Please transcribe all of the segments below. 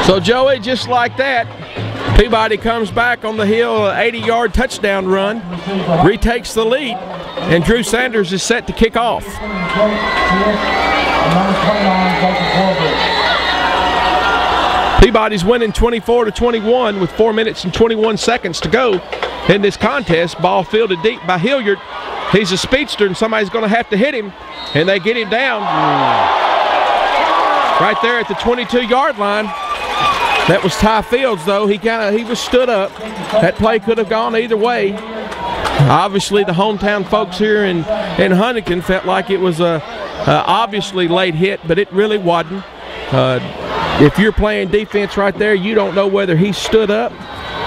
So Joey, just like that, Peabody comes back on the hill, an 80-yard touchdown run, retakes the lead, and Drew Sanders is set to kick off. Peabody's winning 24-21 with 4 minutes and 21 seconds to go in this contest. Ball fielded deep by Hilliard. He's a speedster, and somebody's going to have to hit him, and they get him down right there at the 22-yard line. That was Ty Fields, though. He was stood up. That play could have gone either way. Obviously, the hometown folks here in Huntington felt like it was a obviously late hit, but it really wasn't. If you're playing defense right there, you don't know whether he stood up.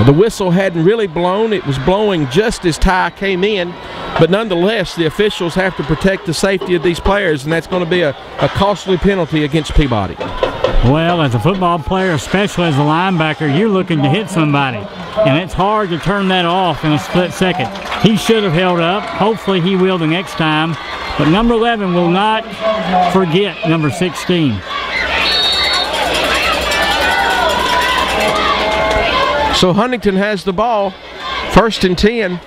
The whistle hadn't really blown. It was blowing just as Ty came in. But nonetheless, the officials have to protect the safety of these players, and that's going to be a costly penalty against Peabody. Well, as a football player, especially as a linebacker, you're looking to hit somebody, and it's hard to turn that off in a split second. He should have held up. Hopefully he will the next time. But number 11 will not forget number 16. So Huntington has the ball, 1st and 10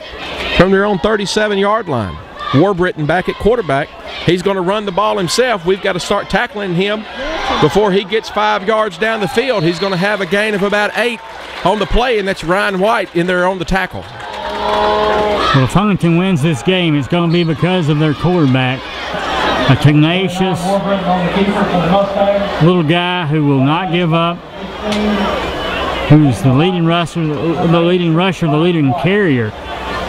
from their own 37-yard line. Warbritton back at quarterback. He's going to run the ball himself. We've got to start tackling him before he gets 5 yards down the field. He's going to have a gain of about 8 on the play, and that's Ryan White in there on the tackle. Well, if Huntington wins this game, it's going to be because of their quarterback. A tenacious little guy who will not give up, who's the leading rusher, the leading carrier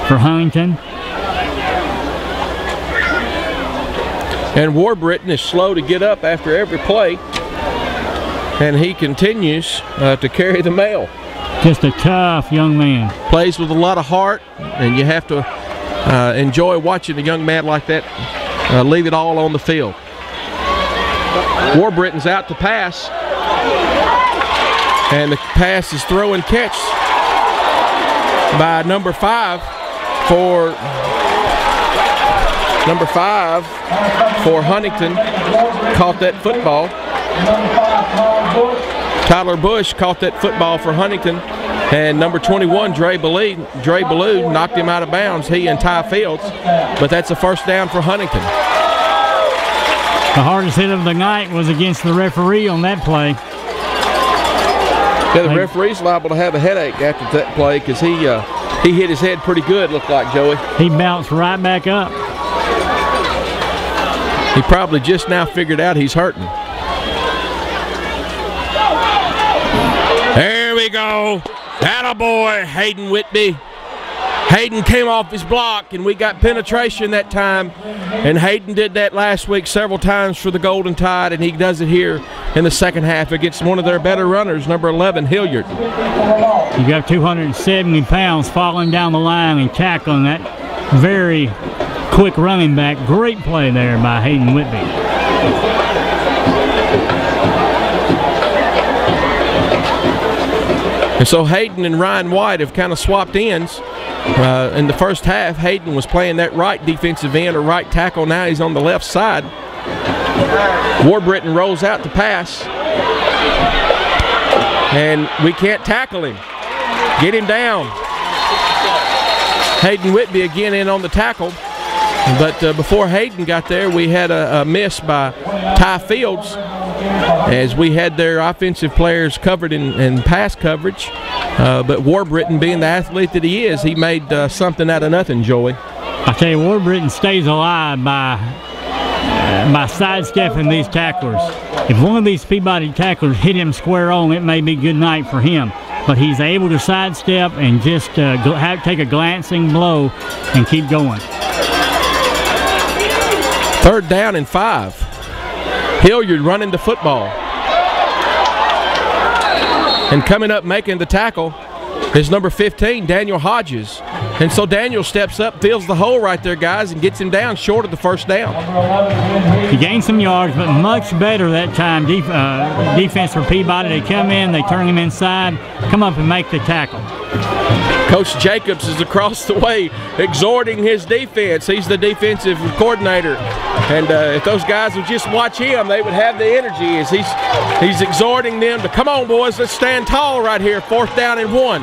for Huntington. And Warbritton is slow to get up after every play, and he continues to carry the mail. Just a tough young man. Plays with a lot of heart, and you have to enjoy watching a young man like that leave it all on the field. Warbritton's out to pass, and the pass is throw and catch by number 5 for Huntington. Caught that football. Tyler Bush caught that football for Huntington, and number 21, Dre Ballou knocked him out of bounds, he and Ty Fields, but that's a first down for Huntington. The hardest hit of the night was against the referee on that play. Yeah, the referee's liable to have a headache after that play because he hit his head pretty good, looked like, Joey. He bounced right back up. He probably just now figured out he's hurting. There we go. Attaboy, Hayden Whitby. Hayden came off his block, and we got penetration that time. And Hayden did that last week several times for the Golden Tide, and he does it here in the second half against one of their better runners, number 11, Hilliard. You got 270 pounds falling down the line and tackling that very quick running back. Great play there by Hayden Whitby. And so Hayden and Ryan White have kind of swapped ends. In the first half, Hayden was playing that right defensive end or right tackle. Now he's on the left side. Warbritton rolls out to pass, and we can't tackle him. Get him down. Hayden Whitby again in on the tackle. But before Hayden got there, we had a miss by Ty Fields as we had their offensive players covered in pass coverage. But Warbritton, being the athlete that he is, he made something out of nothing, Joey. I tell you, Warbritton stays alive by sidestepping these tacklers. If one of these Peabody tacklers hit him square on, it may be good night for him. But he's able to sidestep and just take a glancing blow and keep going. 3rd down and 5. Hilliard running the football. And coming up making the tackle is number 15, Daniel Hodges. And so Daniel steps up, fills the hole right there, guys, and gets him down short of the first down. He gained some yards, but much better that time. Defense for Peabody, they come in, they turn him inside, come up and make the tackle. Coach Jacobs is across the way exhorting his defense. He's the defensive coordinator. And if those guys would just watch him, they would have the energy as he's exhorting them to, come on, boys, let's stand tall right here, 4th down and 1.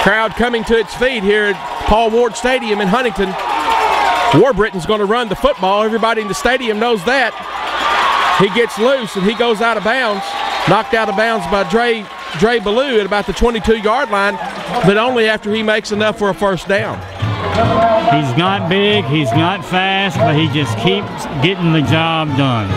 Crowd coming to its feet here at Paul Ward Stadium in Huntington. Warbriton's going to run the football. Everybody in the stadium knows that. He gets loose and he goes out of bounds. Knocked out of bounds by Dre Ballou at about the 22-yard line, but only after he makes enough for a 1st down. He's not big, he's not fast, but he just keeps getting the job done.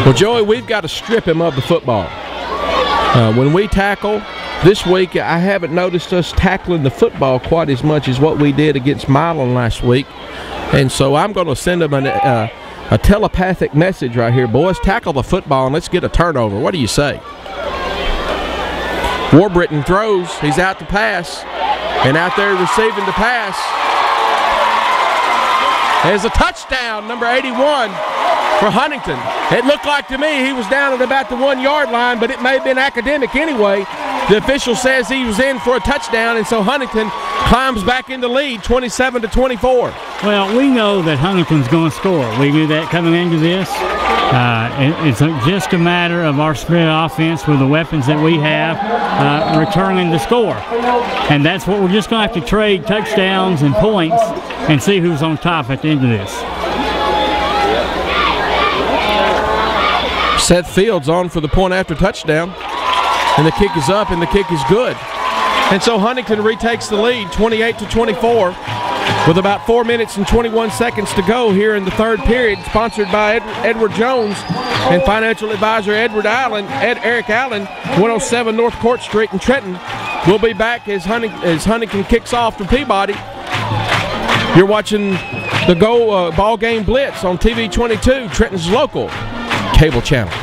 Well, Joey, we've got to strip him of the football. When we tackle, this week I haven't noticed us tackling the football quite as much as what we did against Milan last week. And so I'm going to send him a telepathic message right here. Boys, tackle the football and let's get a turnover. What do you say? Warbriton throws. He's out to pass. And out there receiving the pass. There's a touchdown, number 81. For Huntington. It looked like to me he was down at about the 1-yard line, but it may have been academic anyway. The official says he was in for a touchdown, and so Huntington climbs back in the lead, 27-24. Well, we know that Huntington's going to score. We knew that coming into this. It's just a matter of our spread offense with the weapons that we have returning the score. And that's what we're just going to have to trade touchdowns and points and see who's on top at the end of this. Seth Fields on for the point after touchdown, and the kick is up and the kick is good. And so Huntington retakes the lead 28-24 with about 4 minutes and 21 seconds to go here in the 3rd period, sponsored by Edward Jones and financial advisor Eric Allen, 107 North Court Street in Trenton. We'll be back as Huntington kicks off to Peabody. You're watching the ball game Blitz on TV 22, Trenton's local cable channel.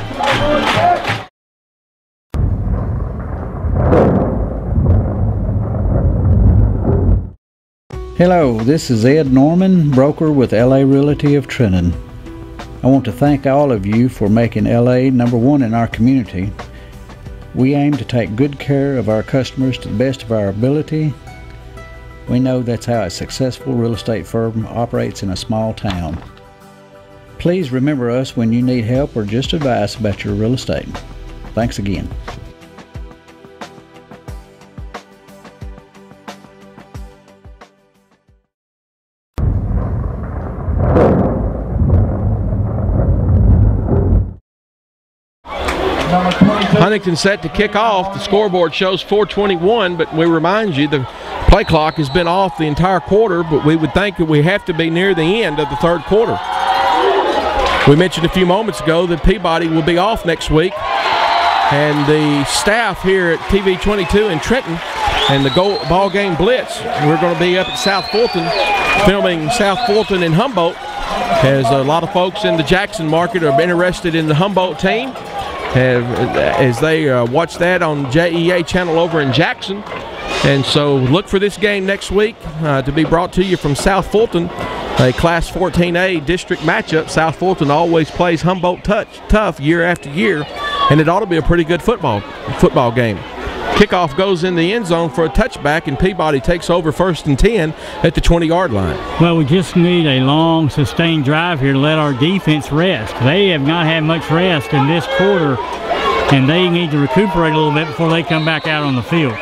Hello, this is Ed Norman, broker with LA Realty of Trenton. I want to thank all of you for making LA number 1 in our community. We aim to take good care of our customers to the best of our ability. We know that's how a successful real estate firm operates in a small town. Please remember us when you need help or just advice about your real estate. Thanks again. Huntington set to kick off. The scoreboard shows 4:21, but we remind you the play clock has been off the entire quarter, but we would think that we have to be near the end of the 3rd quarter. We mentioned a few moments ago that Peabody will be off next week, and the staff here at TV 22 in Trenton and the ball game Blitz, we're going to be up at South Fulton filming South Fulton and Humboldt, as a lot of folks in the Jackson market are interested in the Humboldt team as they watch that on JEA channel over in Jackson. And so look for this game next week to be brought to you from South Fulton, a Class 14A district matchup. South Fulton always plays Humboldt tough year after year, and it ought to be a pretty good football game. Kickoff goes in the end zone for a touchback, and Peabody takes over 1st and 10 at the 20-yard line. Well, we just need a long, sustained drive here to let our defense rest. They have not had much rest in this quarter, and they need to recuperate a little bit before they come back out on the field.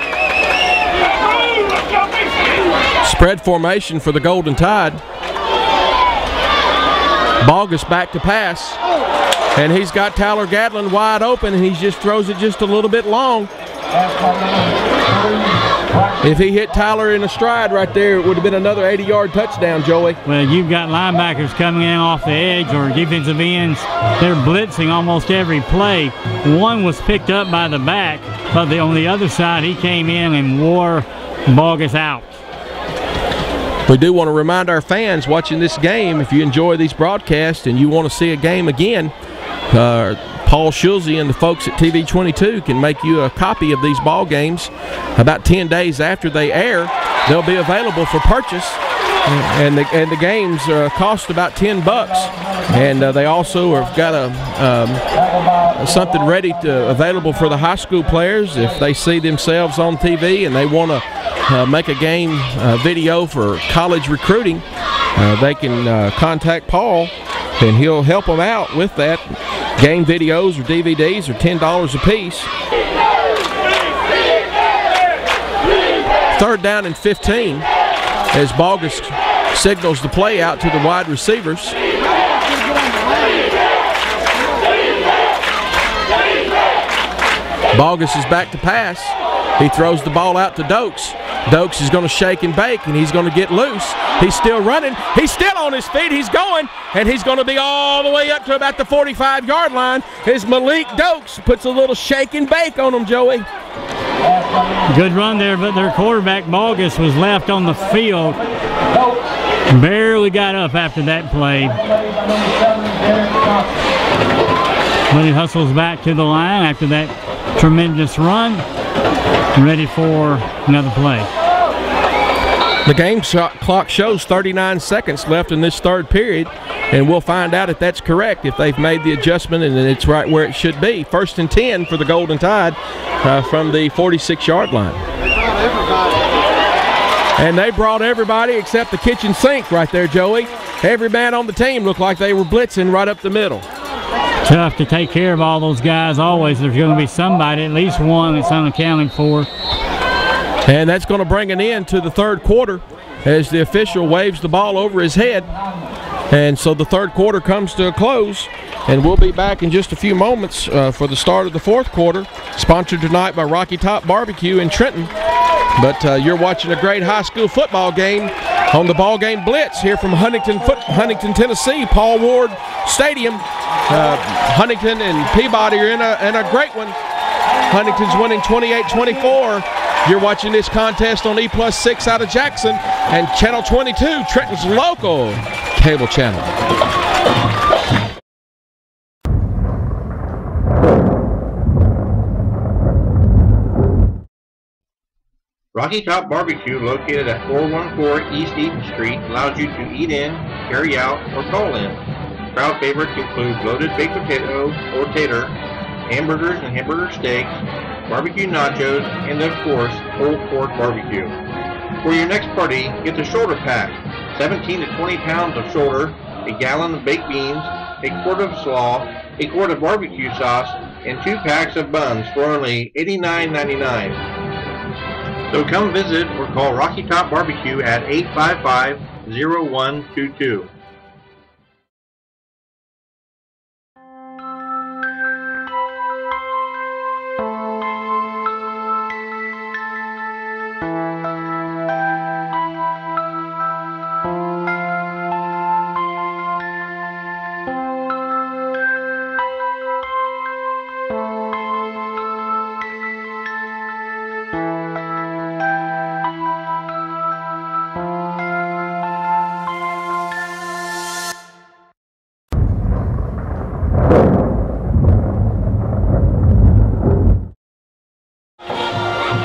Spread formation for the Golden Tide. Bogus back to pass, and he's got Tyler Gatlin wide open, and he just throws it just a little bit long. If he hit Tyler in a stride right there, it would have been another 80-yard touchdown, Joey. Well, you've got linebackers coming in off the edge or defensive ends. They're blitzing almost every play. One was picked up by the back, but on the other side, he came in and wore Bogus out. We do want to remind our fans watching this game, if you enjoy these broadcasts and you want to see a game again, Paul Schulze and the folks at TV 22 can make you a copy of these ball games about 10 days after they air. They'll be available for purchase and the games cost about $10, and they also have got something ready available for the high school players if they see themselves on TV and they want to make a game video for college recruiting. They can contact Paul, and he'll help them out with that. Game videos or DVDs are $10 a piece. 3rd down and 15 as Bogus signals the play out to the wide receivers. Bogus is back to pass. He throws the ball out to Dokes. Dokes is going to shake and bake, and he's going to get loose. He's still running. He's still on his feet. He's going, and he's going to be all the way up to about the 45-yard line as Malik Dokes puts a little shake and bake on him, Joey. Good run there, but their quarterback, Bogus, was left on the field. Barely got up after that play. But he hustles back to the line after that tremendous run. Ready for another play. The game clock shows 39 seconds left in this 3rd period, and we'll find out if that's correct, if they've made the adjustment and it's right where it should be. 1st and 10 for the Golden Tide from the 46-yard line. And they brought everybody except the kitchen sink right there, Joey. Every man on the team looked like they were blitzing right up the middle. Tough to take care of all those guys always. There's going to be somebody, at least one, that's unaccounted for. And that's going to bring an end to the 3rd quarter as the official waves the ball over his head. And so the 3rd quarter comes to a close, and we'll be back in just a few moments for the start of the 4th quarter, sponsored tonight by Rocky Top Barbecue in Trenton. But you're watching a great high school football game on the Ball Game Blitz here from Huntington, Tennessee, Paul Ward Stadium. Huntington and Peabody are in a great one. Huntington's winning 28-24. You're watching this contest on E+6 out of Jackson and Channel 22, Trenton's local cable channel. Rocky Top Barbecue, located at 414 East Eaton Street, allows you to eat in, carry out, or call in. Crowd favorites include loaded baked potato or tater, hamburgers and hamburger steaks, barbecue nachos, and of course, pulled pork barbecue. For your next party, get the shoulder pack, 17 to 20 pounds of shoulder, a gallon of baked beans, a quart of slaw, a quart of barbecue sauce, and 2 packs of buns for only $89.99. So come visit or call Rocky Top Barbecue at 855-0122.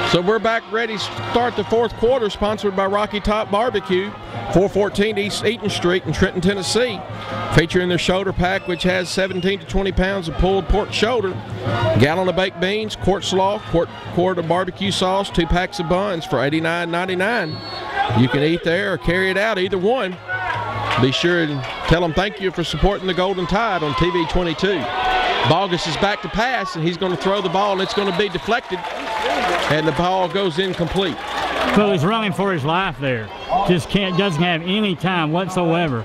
So we're back ready to start the 4th quarter, sponsored by Rocky Top Barbecue, 414 East Eaton Street in Trenton, Tennessee. Featuring their shoulder pack, which has 17 to 20 pounds of pulled pork shoulder, gallon of baked beans, quart slaw, quart of barbecue sauce, 2 packs of buns for $89.99. You can eat there or carry it out, either one. Be sure and tell them thank you for supporting the Golden Tide on TV 22. Bogus is back to pass, and he's going to throw the ball, and it's going to be deflected, and the ball goes incomplete. So he's running for his life there. Just doesn't have any time whatsoever.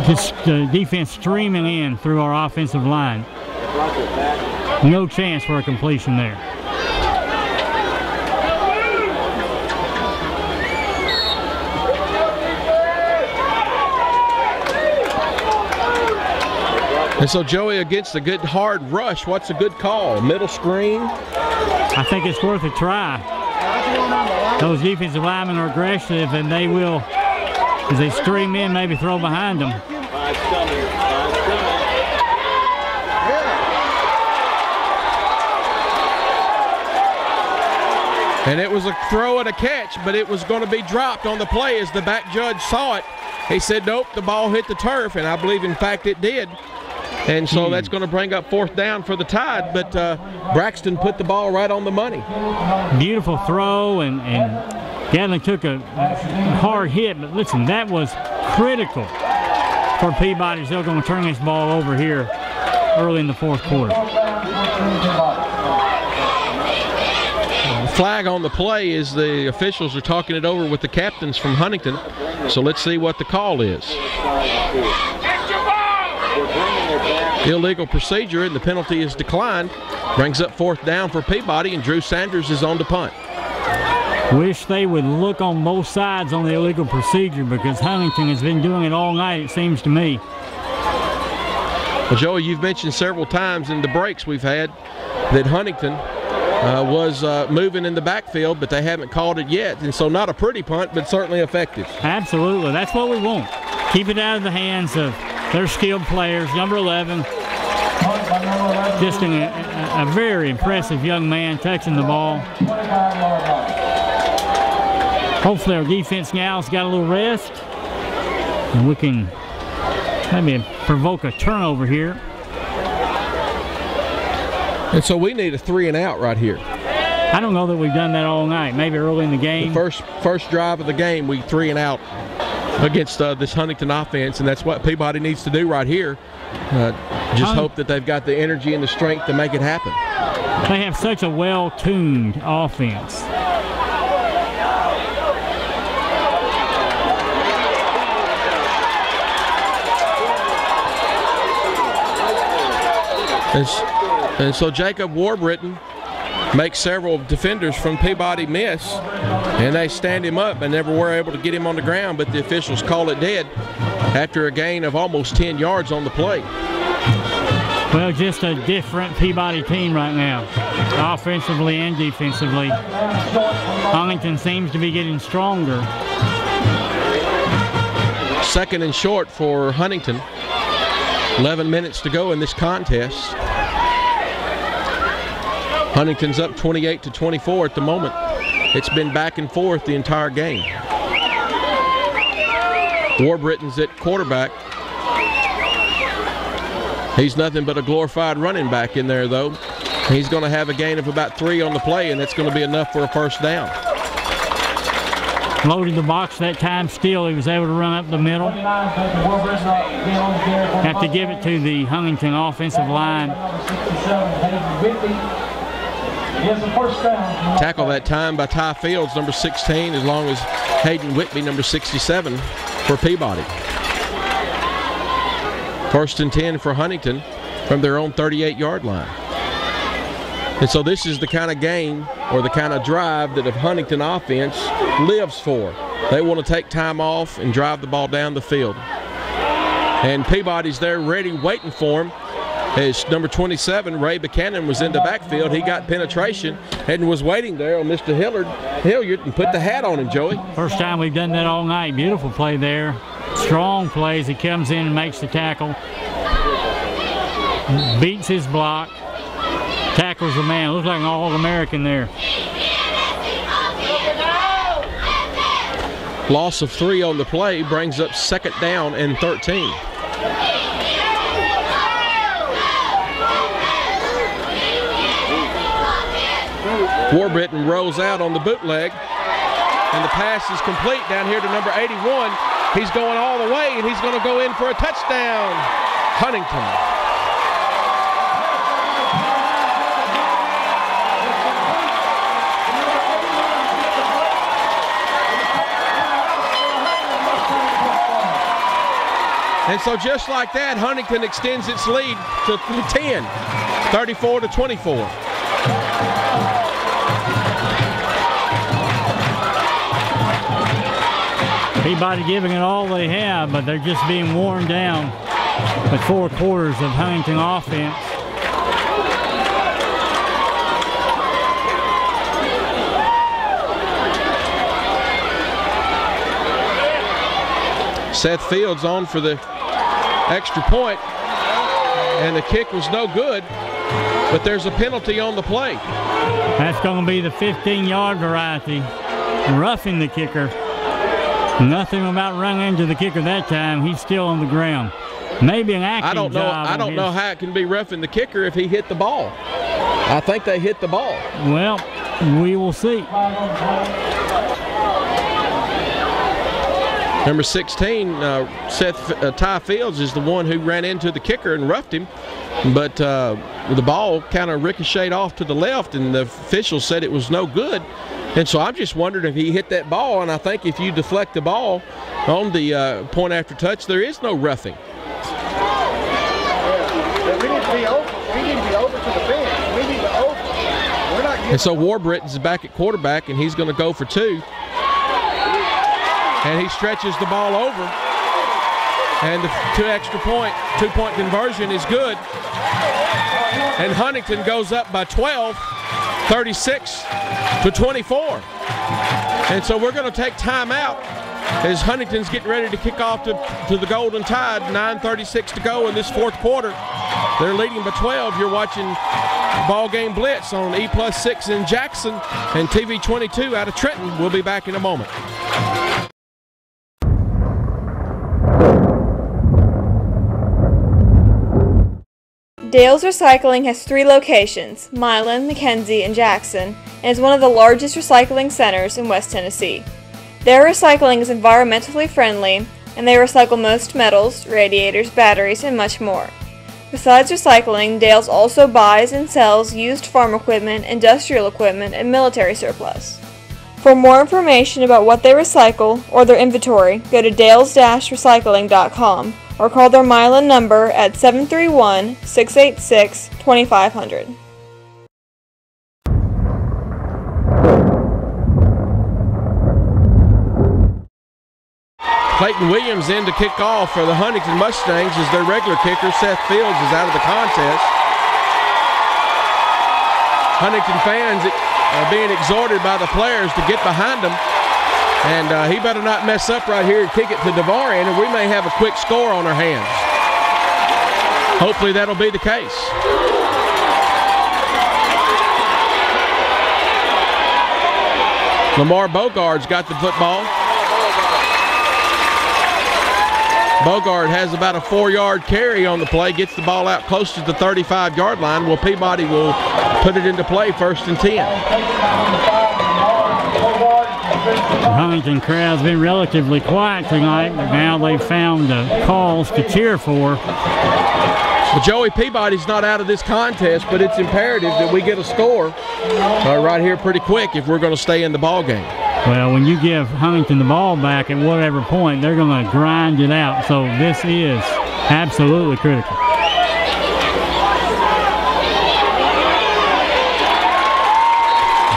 Just defense streaming in through our offensive line. No chance for a completion there. And so, Joey, against a good hard rush, what's a good call? Middle screen? I think it's worth a try. Those defensive linemen are aggressive, and they will, as they stream in, maybe throw behind them. And it was a throw and a catch, but it was going to be dropped on the play as the back judge saw it. He said, nope, the ball hit the turf, and I believe, in fact, it did. And so that's going to bring up 4th down for the Tide, but Braxton put the ball right on the money. Beautiful throw, and Gatlin took a hard hit, but listen, that was critical for Peabody. They're going to turn this ball over here early in the 4th quarter. Flag on the play is the officials are talking it over with the captains from Huntington. So let's see what the call is. Illegal procedure, and the penalty is declined. Brings up 4th down for Peabody, and Drew Sanders is on to punt. Wish they would look on both sides on the illegal procedure, because Huntington has been doing it all night, it seems to me. Well, Joey, you've mentioned several times in the breaks we've had that Huntington was moving in the backfield, but they haven't called it yet. And so not a pretty punt, but certainly effective. Absolutely. That's what we want. Keep it out of the hands of their skilled players. Number 11, just a very impressive young man touching the ball. Hopefully our defense now's got a little rest, and we can maybe provoke a turnover here. And so we need a 3-and-out right here. I don't know that we've done that all night. Maybe early in the game. The first drive of the game, we 3-and-out against this Huntington offense, and that's what Peabody needs to do right here. Just hope that they've got the energy and the strength to make it happen. They have such a well-tuned offense. And so Jacob Warburton makes several defenders from Peabody miss, and they stand him up and never were able to get him on the ground, but the officials call it dead after a gain of almost 10 yards on the play. Well, just a different Peabody team right now, offensively and defensively. Huntington seems to be getting stronger. 2nd and short for Huntington. 11 minutes to go in this contest. Huntington's up 28-24 at the moment. It's been back and forth the entire game. Warburton's at quarterback. He's nothing but a glorified running back in there, though. He's going to have a gain of about 3 on the play, and that's going to be enough for a 1st down. Loaded the box that time still. He was able to run up the middle. Have to give it to the Huntington offensive line. Tackle that time by Ty Fields, number 16, as long as Hayden Whitby, number 67, for Peabody. 1st and 10 for Huntington from their own 38-yard line. And so this is the kind of game or the kind of drive that the Huntington offense lives for. They want to take time off and drive the ball down the field. And Peabody's there ready, waiting for him. As number 27, Ray Buchanan, was in the backfield. He got penetration and was waiting there on Mr. Hilliard and put the hat on him, Joey. First time we've done that all night. Beautiful play there. Strong plays. He comes in and makes the tackle. Beats his block. Tackles the man. Looks like an All-American there. Loss of 3 on the play brings up 2nd down and 13. Warburton rolls out on the bootleg, and the pass is complete down here to number 81. He's going all the way, and he's going to go in for a touchdown. Huntington. And so just like that, Huntington extends its lead to 10, 34-24. Peabody giving it all they have, but they're just being worn down with 4 quarters of Huntington offense. Seth Fields on for the extra point, and the kick was no good. but there's a penalty on the play. That's going to be the 15-yard variety. Roughing the kicker. Nothing about running into the kicker that time. He's still on the ground. Maybe an acting job. I don't know how it can be roughing the kicker if he hit the ball. I think they hit the ball. Well, we will see. Number 16, Ty Fields, is the one who ran into the kicker and roughed him, but the ball kind of ricocheted off to the left, and the official said it was no good. And so I'm just wondering if he hit that ball, and I think if you deflect the ball on the point after touch, there is no roughing. We need to be over. We need to be over to the bench. We need to over. We're not getting. And so Warbritton's back at quarterback, and he's going to go for 2. And he stretches the ball over. And the two-point conversion is good. And Huntington goes up by 12, 36-24. And so we're going to take time out as Huntington's getting ready to kick off to the Golden Tide. 9:36 to go in this fourth quarter. They're leading by 12. You're watching Ball Game Blitz on E+6 in Jackson and TV 22 out of Trenton. We'll be back in a moment. Dale's Recycling has 3 locations, Milan, McKenzie, and Jackson, and is one of the largest recycling centers in West Tennessee. Their recycling is environmentally friendly, and they recycle most metals, radiators, batteries, and much more. Besides recycling, Dale's also buys and sells used farm equipment, industrial equipment, and military surplus. For more information about what they recycle or their inventory, go to dales-recycling.com or call their Milan number at 731-686-2500. Clayton Williams in to kick off for the Huntington Mustangs as their regular kicker. Seth Fields is out of the contest. Huntington fans are being exhorted by the players to get behind them. And he better not mess up right here and kick it to Devarian, and we may have a quick score on our hands. Hopefully that'll be the case. Lamar Bogard's got the football. Bogard has about a 4-yard carry on the play, gets the ball out close to the 35-yard line. Well, Peabody will put it into play, 1st and 10. The Huntington crowd's been relatively quiet tonight, but now they've found the cause to cheer for. Well, Joey Peabody's not out of this contest, but it's imperative that we get a score right here pretty quick if we're going to stay in the ball game. Well, when you give Huntington the ball back at whatever point, they're going to grind it out. So this is absolutely critical.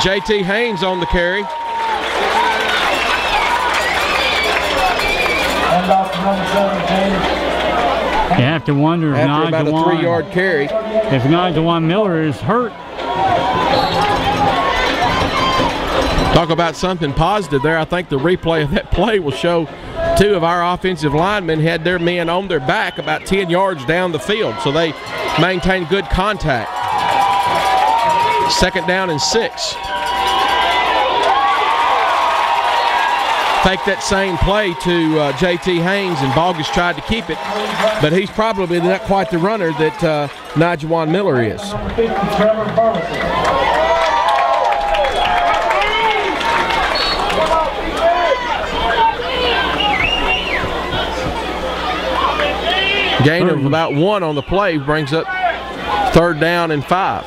J.T. Haynes on the carry. You have to wonder if after about a 3-yard carry, if Nigel Miller is hurt. Talk about something positive there. I think the replay of that play will show 2 of our offensive linemen had their men on their back about 10 yards down the field, so they maintained good contact. 2nd down and 6. Take that same play to J.T. Haynes, and Bogus tried to keep it, but he's probably not quite the runner that Nigel Miller is. Gain of about 1 on the play brings up 3rd down and 5.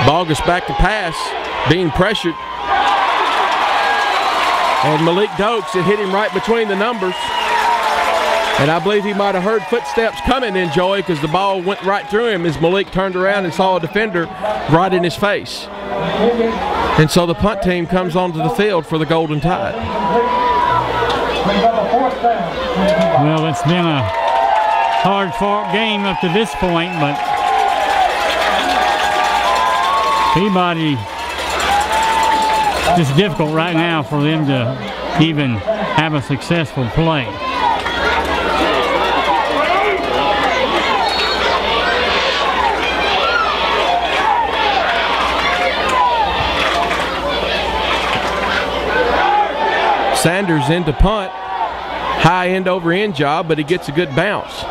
Bogus back to pass, being pressured. And Malik Dokes had hit him right between the numbers. And I believe he might have heard footsteps coming in, Joey, because the ball went right through him as Malik turned around and saw a defender right in his face. And so the punt team comes onto the field for the Golden Tide. Well, it's been a hard-fought game up to this point, but just difficult right now for them to even have a successful play. Sanders into punt. High end over end job, but he gets a good bounce.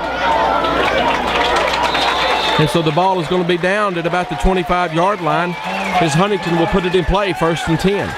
And so the ball is going to be down at about the 25-yard line as Huntington will put it in play, 1st and 10.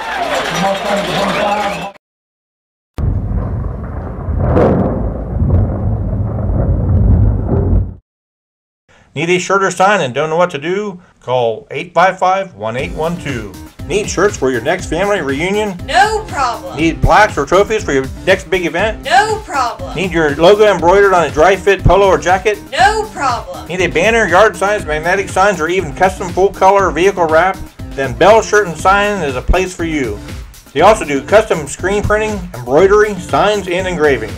Need a shirt or sign and don't know what to do? Call 855-1812. Need shirts for your next family reunion? No problem. Need plaques or trophies for your next big event? No problem. Need your logo embroidered on a dry fit polo or jacket? No problem. Need a banner, yard signs, magnetic signs, or even custom full color vehicle wrap? Then Bell Shirt and Sign is a place for you. They also do custom screen printing, embroidery, signs, and engraving.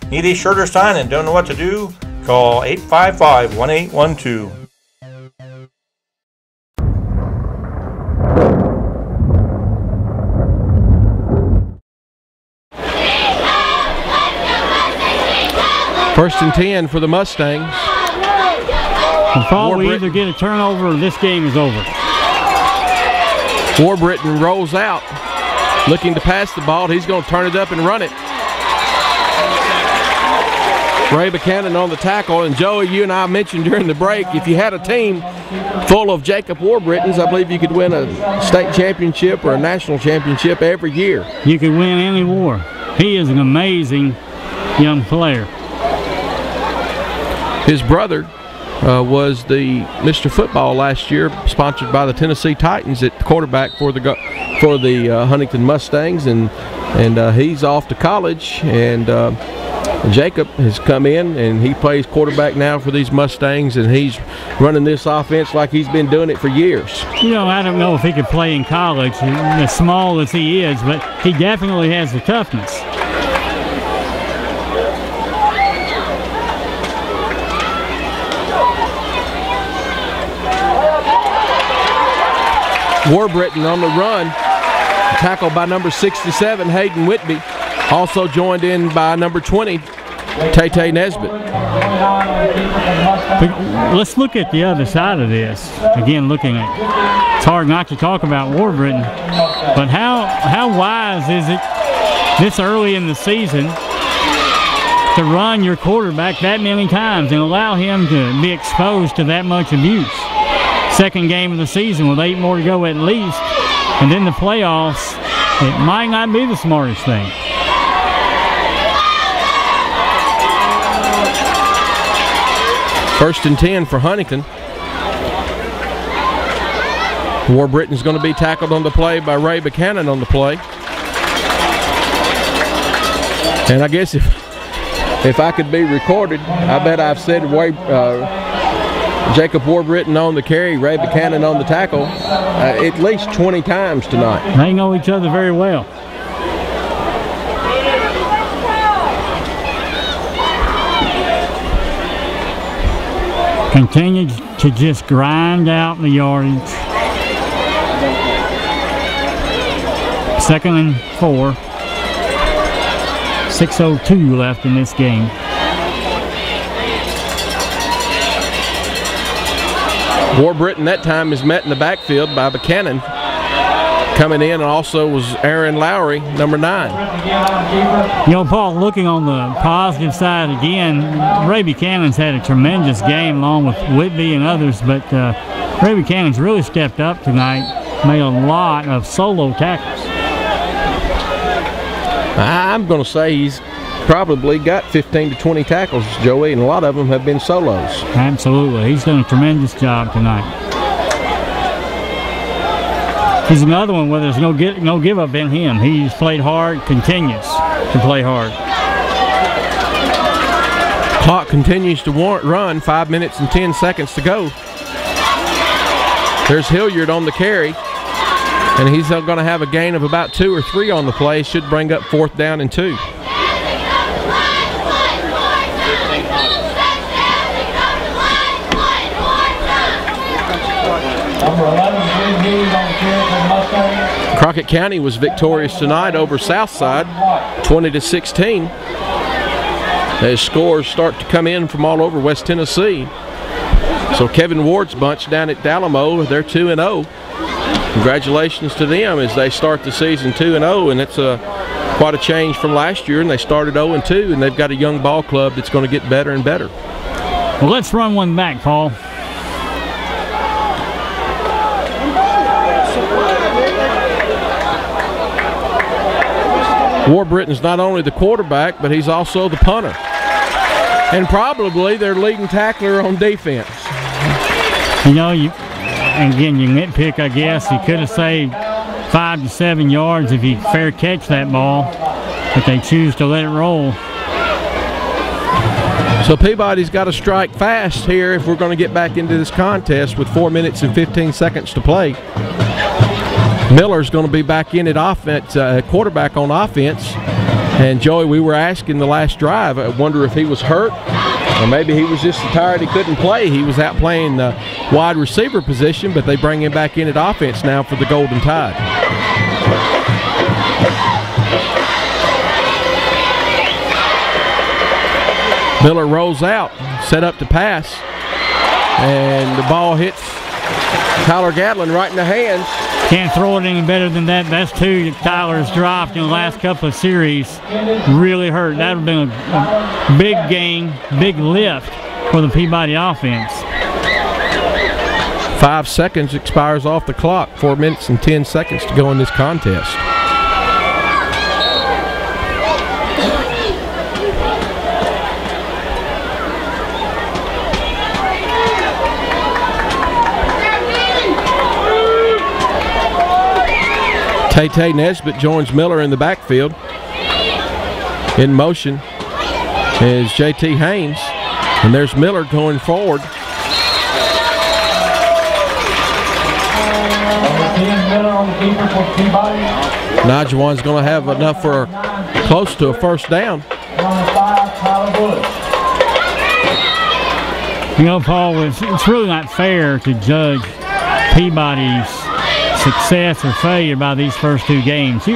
Need a shirt or sign and don't know what to do? Call 855-1812. First and 10 for the Mustangs. Before we either get a turnover or this game is over. Warburton rolls out, looking to pass the ball. He's going to turn it up and run it. Ray Buchanan on the tackle, and Joey, you and I mentioned during the break, if you had a team full of Jacob Warbritons, I believe you could win a state championship or a national championship every year. You could win any war. He is an amazing young player. His brother was the Mr. Football last year, sponsored by the Tennessee Titans at quarterback for the Huntington Mustangs, and he's off to college, and Jacob has come in and he plays quarterback now for these Mustangs, and he's running this offense like he's been doing it for years. You know, I don't know if he could play in college as small as he is, but he definitely has the toughness. Warburton on the run, tackled by number 67, Hayden Whitby. Also joined in by number 20, Tay Nesbitt. Let's look at the other side of this. Again, looking at, it's hard not to talk about Warburton, but how wise is it this early in the season to run your quarterback that many times and allow him to be exposed to that much abuse? Second game of the season with 8 more to go at least, and then the playoffs, it might not be the smartest thing. First and 10 for Huntington. Warburton's going to be tackled on the play by Ray Buchanan on the play. And I guess if I could be recorded, I bet I've said Jacob Warburton on the carry, Ray Buchanan on the tackle, at least 20 times tonight. They know each other very well. Continue to just grind out the yardage. 2nd and 4. 6:02 left in this game. Warburton that time is met in the backfield by Buchanan. Coming in and also was Aaron Lowry, number 9. You know, Paul, looking on the positive side again, Ray Buchanan's had a tremendous game along with Whitby and others, but Ray Buchanan's really stepped up tonight, made a lot of solo tackles. I'm going to say he's probably got 15 to 20 tackles, Joey, and a lot of them have been solos. Absolutely. He's done a tremendous job tonight. He's another one where there's no give up in him. He's played hard, continues to play hard. Clock continues to run, 5 minutes and 10 seconds to go. There's Hilliard on the carry, and he's going to have a gain of about 2 or 3 on the play. Should bring up 4th down and 2. Crockett County was victorious tonight over Southside, 20-16. As scores start to come in from all over West Tennessee. So Kevin Ward's bunch down at Dalamo, they're 2-0. Congratulations to them as they start the season 2-0, and it's quite a change from last year, and they started 0-2, and they've got a young ball club that's going to get better and better. Well, let's run one back, Paul. Warbritton's not only the quarterback, but he's also the punter. And probably their leading tackler on defense. You know, again, you nitpick, I guess. He could have saved 5 to 7 yards if he fair catch that ball, but they choose to let it roll. So Peabody's got to strike fast here if we're going to get back into this contest with 4 minutes and 15 seconds to play. Miller's going to be back in at offense, quarterback on offense. And Joey, we were asking the last drive, I wonder if he was hurt or maybe he was just tired he couldn't play. He was out playing the wide receiver position, but they bring him back in at offense now for the Golden Tide. Miller rolls out, set up to pass, and the ball hits Tyler Gatlin right in the hands. Can't throw it any better than that. That's 2 that Tyler's dropped in the last couple of series. Really hurt. That would have been a big gain, big lift for the Peabody offense. 5 seconds expires off the clock. 4 minutes and 10 seconds to go in this contest. Tay Nesbitt joins Miller in the backfield. In motion is J.T. Haynes, and there's Miller going forward. Najuan's going to have enough for close to a first down. You know, Paul, it's really not fair to judge Peabody's success or failure by these first 2 games.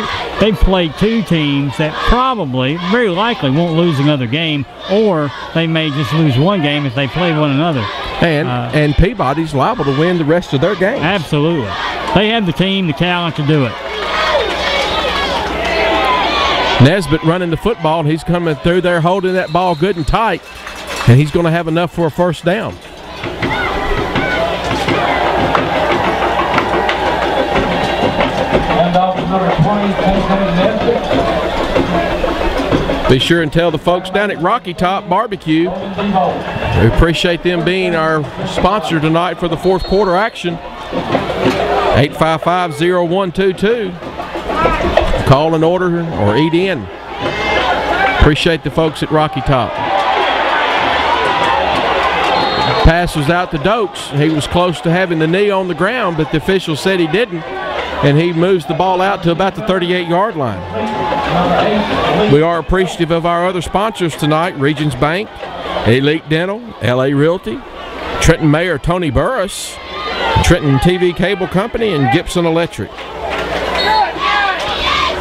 They've played 2 teams that probably, very likely, won't lose another game, or they may just lose 1 game if they play one another. And Peabody's liable to win the rest of their games. Absolutely. They have the team, the talent to do it. Nesbitt running the football, and he's coming through there holding that ball good and tight, and he's going to have enough for a first down. Be sure and tell the folks down at Rocky Top Barbecue we appreciate them being our sponsor tonight for the 4th quarter action. 855-0122. Call and order or eat in. Appreciate the folks at Rocky Top. Pass was out to Dokes. He was close to having the knee on the ground, but the official said he didn't, and he moves the ball out to about the 38-yard line. We are appreciative of our other sponsors tonight: Regions Bank, Elite Dental, LA Realty, Trenton Mayor Tony Burris, Trenton TV Cable Company, and Gibson Electric.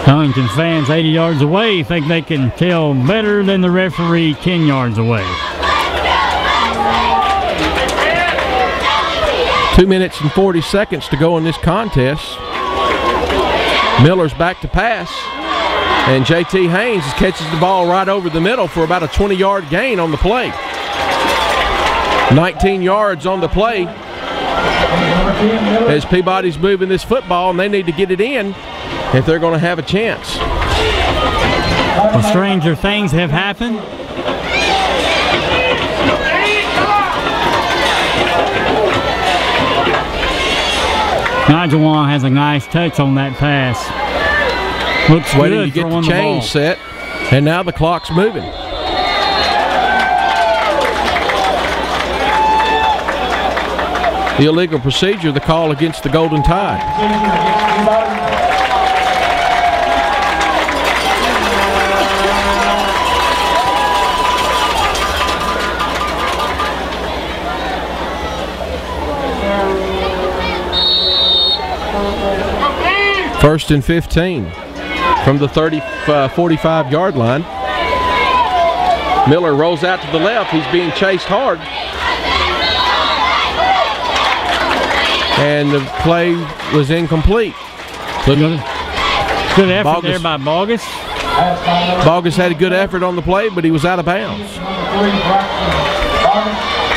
Huntington fans 80 yards away think they can tell better than the referee 10 yards away. 2 minutes and 40 seconds to go in this contest. Miller's back to pass, and J.T. Haynes catches the ball right over the middle for about a 20-yard gain on the play. 19 yards on the play as Peabody's moving this football, and they need to get it in if they're going to have a chance. Well, stranger things have happened. Najuan has a nice touch on that pass. Looks waiting good to get the throwing chain the ball set, and now the clock's moving. The illegal procedure, the call against the Golden Tide. First and 15 from the 45-yard line. Miller rolls out to the left. He's being chased hard. And the play was incomplete. Good effort there by Bogus. Bogus had a good effort on the play, but he was out of bounds.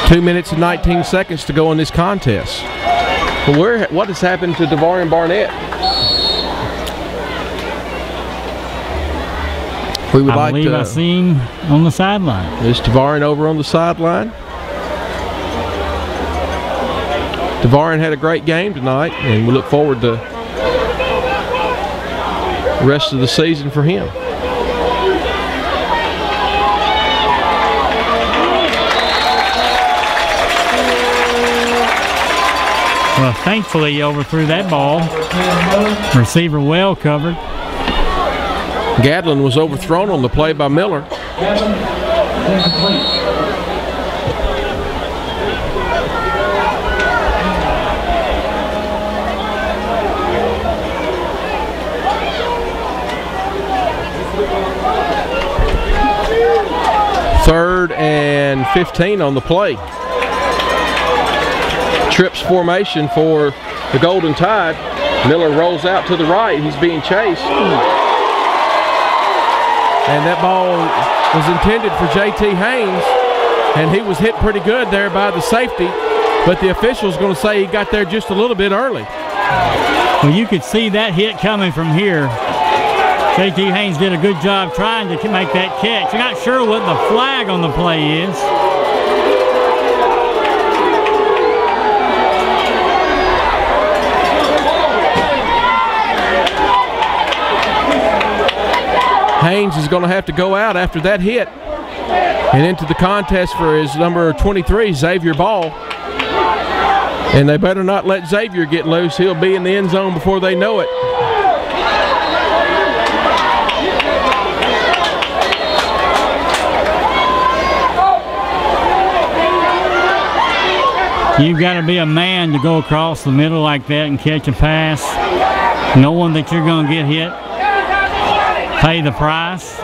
2 minutes and 19 seconds to go in this contest. But what has happened to Devarian Barnett? I believe I see him on the sideline. Is Devarian over on the sideline? Devarian had a great game tonight, and we look forward to the rest of the season for him. Well, thankfully he overthrew that ball. Receiver well covered. Gadlin was overthrown on the play by Miller. Third and 15 on the play. Trips formation for the Golden Tide. Miller rolls out to the right. He's being chased. And that ball was intended for J.T. Haynes, and he was hit pretty good there by the safety, but the official's going to say he got there just a little bit early. Well, you could see that hit coming from here. J.T. Haynes did a good job trying to make that catch. I'm not sure what the flag on the play is. Haynes is going to have to go out after that hit and into the contest for his number 23, Xavier Ball. And they better not let Xavier get loose. He'll be in the end zone before they know it. You've got to be a man to go across the middle like that and catch a pass, knowing that you're going to get hit. Pay the price.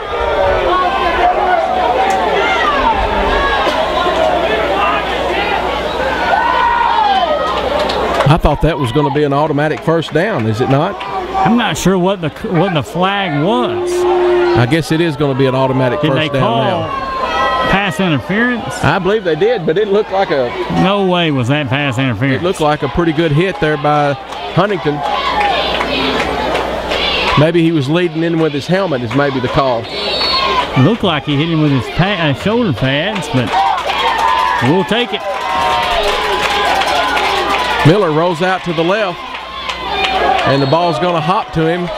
I thought that was going to be an automatic first down, is it not? I'm not sure what the flag was. I guess it is going to be an automatic first down now. Did they call pass interference? I believe they did, but it looked like a... No way was that pass interference. It looked like a pretty good hit there by Huntington. Maybe he was leading in with his helmet is maybe the call. It looked like he hit him with his shoulder pads, but we'll take it. Miller rolls out to the left, and the ball's going to hop to him,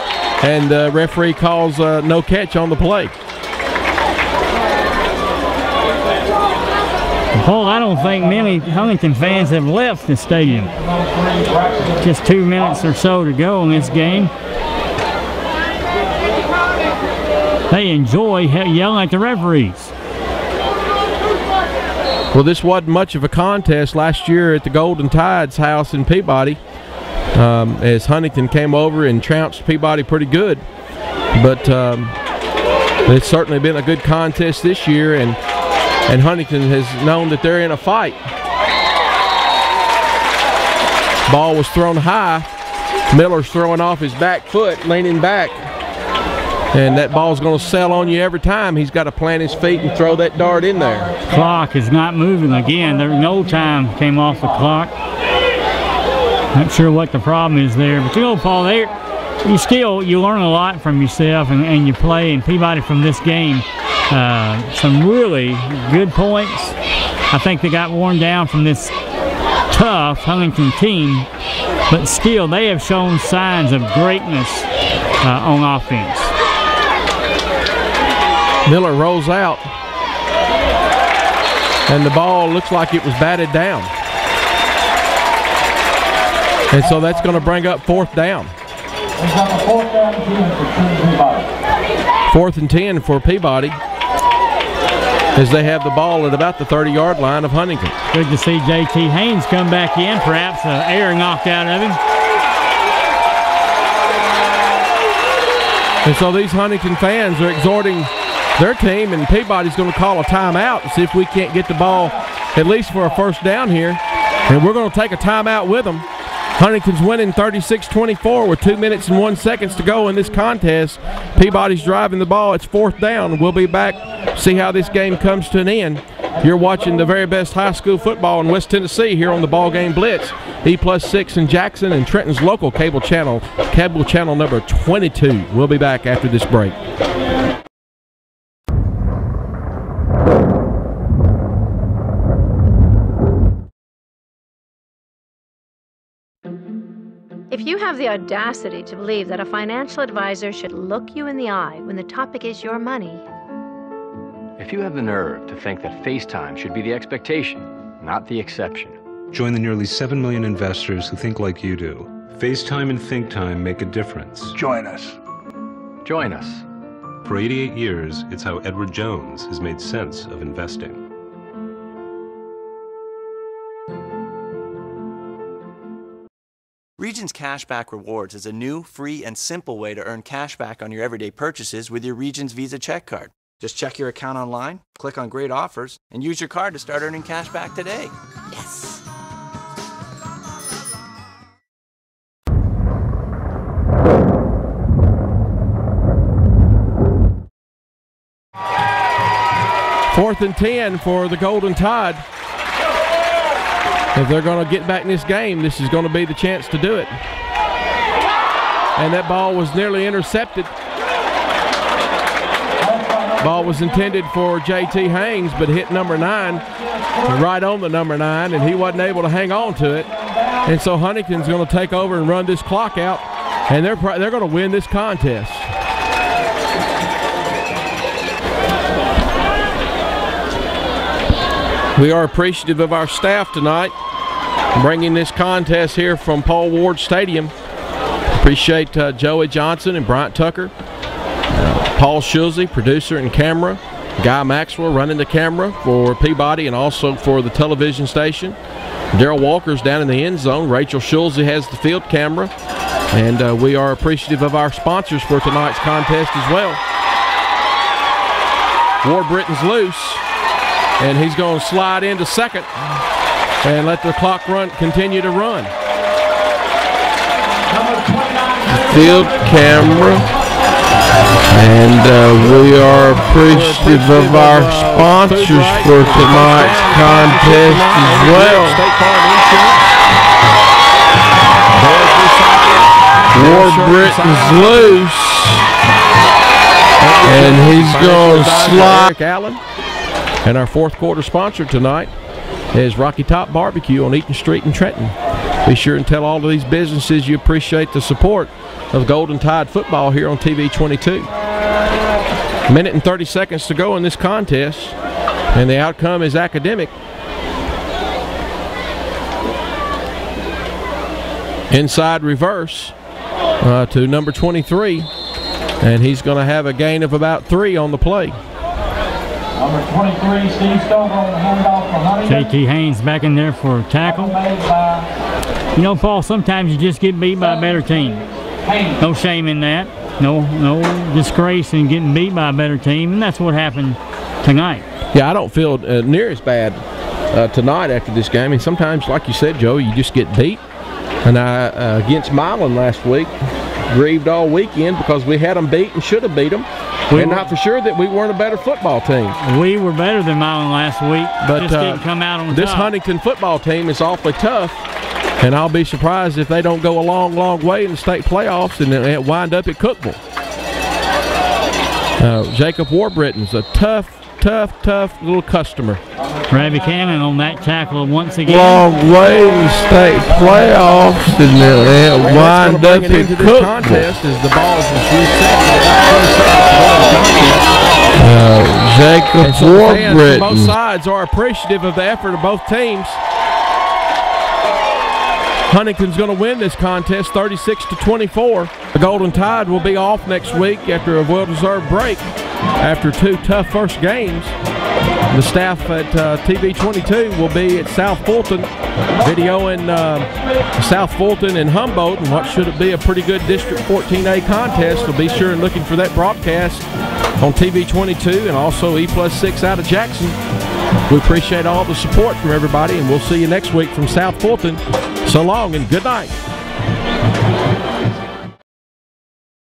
and the referee calls no catch on the play. Paul, I don't think many Huntington fans have left the stadium. Just 2 minutes or so to go in this game. They enjoy yelling at the referees. Well, this wasn't much of a contest last year at the Golden Tide's house in Peabody, as Huntington came over and trounced Peabody pretty good. But it's certainly been a good contest this year, and Huntington has known that they're in a fight. Ball was thrown high. Miller's throwing off his back foot, leaning back. And that ball's going to sell on you every time. He's got to plant his feet and throw that dart in there. Clock is not moving again. There's no time came off the clock. Not sure what the problem is there. But you know, Paul, you learn a lot from yourself and you play in Peabody from this game. Some really good points. I think they got worn down from this tough Huntington team. But still, they have shown signs of greatness on offense. Miller rolls out, and the ball looks like it was batted down. And so that's going to bring up fourth down. 4th and 10 for Peabody, as they have the ball at about the 30-yard line of Huntington. Good to see J.T. Haynes come back in, perhaps air knocked out of him. And so these Huntington fans are exhorting their team, and Peabody's going to call a timeout and see if we can't get the ball at least for a first down here. And we're going to take a timeout with them. Huntington's winning 36-24 with 2 minutes and 1 second to go in this contest. Peabody's driving the ball. It's fourth down. We'll be back, see how this game comes to an end. You're watching the very best high school football in West Tennessee here on the Ball Game Blitz. E+6 in Jackson and Trenton's local cable channel number 22. We'll be back after this break. If you have the audacity to believe that a financial advisor should look you in the eye when the topic is your money, if you have the nerve to think that FaceTime should be the expectation, not the exception, join the nearly 7 million investors who think like you do. FaceTime and ThinkTime make a difference. Join us. Join us. For 88 years, it's how Edward Jones has made sense of investing. Regions Cashback Rewards is a new, free, and simple way to earn cashback on your everyday purchases with your Regions Visa check card. Just check your account online, click on Great Offers, and use your card to start earning cashback today. Yes! Fourth and 10 for the Golden Tide. If they're going to get back in this game, this is going to be the chance to do it. And that ball was nearly intercepted. Ball was intended for J.T. Haynes, but hit number 9, right on the number 9, and he wasn't able to hang on to it. And so Huntington's going to take over and run this clock out, and they're going to win this contest. We are appreciative of our staff tonight, bringing this contest here from Paul Ward Stadium. Appreciate Joey Johnson and Bryant Tucker, Paul Schulze, producer and camera, Guy Maxwell running the camera for Peabody and also for the television station. Daryl Walker's down in the end zone. Rachel Schulze has the field camera. And we are appreciative of our sponsors for tonight's contest as well. Warbritton's loose, and he's going to slide into second and let the clock continue to run. Field camera, and we are appreciative of our sponsors for tonight's contest as well. Warbritton's loose, and he's going to slide. Allen. And our fourth quarter sponsor tonight is Rocky Top Barbecue on Eaton Street in Trenton. Be sure and tell all of these businesses you appreciate the support of Golden Tide football here on TV 22. A minute and 30 seconds to go in this contest, and the outcome is academic. Inside reverse to number 23, and he's going to have a gain of about 3 on the play. Number 23, Steve Stover on the handoff for Huntington. J.T. Haynes back in there for a tackle. You know, Paul, sometimes you just get beat by a better team. No shame in that. No disgrace in getting beat by a better team, and that's what happened tonight. Yeah, I don't feel near as bad tonight after this game. I mean, sometimes, like you said, Joe, you just get beat. And I, against Milan last week, grieved all weekend because we had them beat and should have beat them. We're not for sure that we weren't a better football team. We were better than Milan last week, but just didn't come out on this top. Huntington football team is awfully tough, and I'll be surprised if they don't go a long, long way in the state playoffs and wind up at Cookville. Jacob Warbritton's a tough little customer. Ravi Cannon on that tackle once again. Long way in the state playoffs, and they'll wind up at Cookville. Contest as the balls is Jacob Warbritton. Both sides are appreciative of the effort of both teams. Huntington's going to win this contest 36-24. The Golden Tide will be off next week after a well-deserved break after 2 tough first games. The staff at TV22 will be at South Fulton, videoing South Fulton and Humboldt, and what should be a pretty good District 14A contest. So be sure and looking for that broadcast on TV22 and also E+6 out of Jackson. We appreciate all the support from everybody, and we'll see you next week from South Fulton. So long and good night.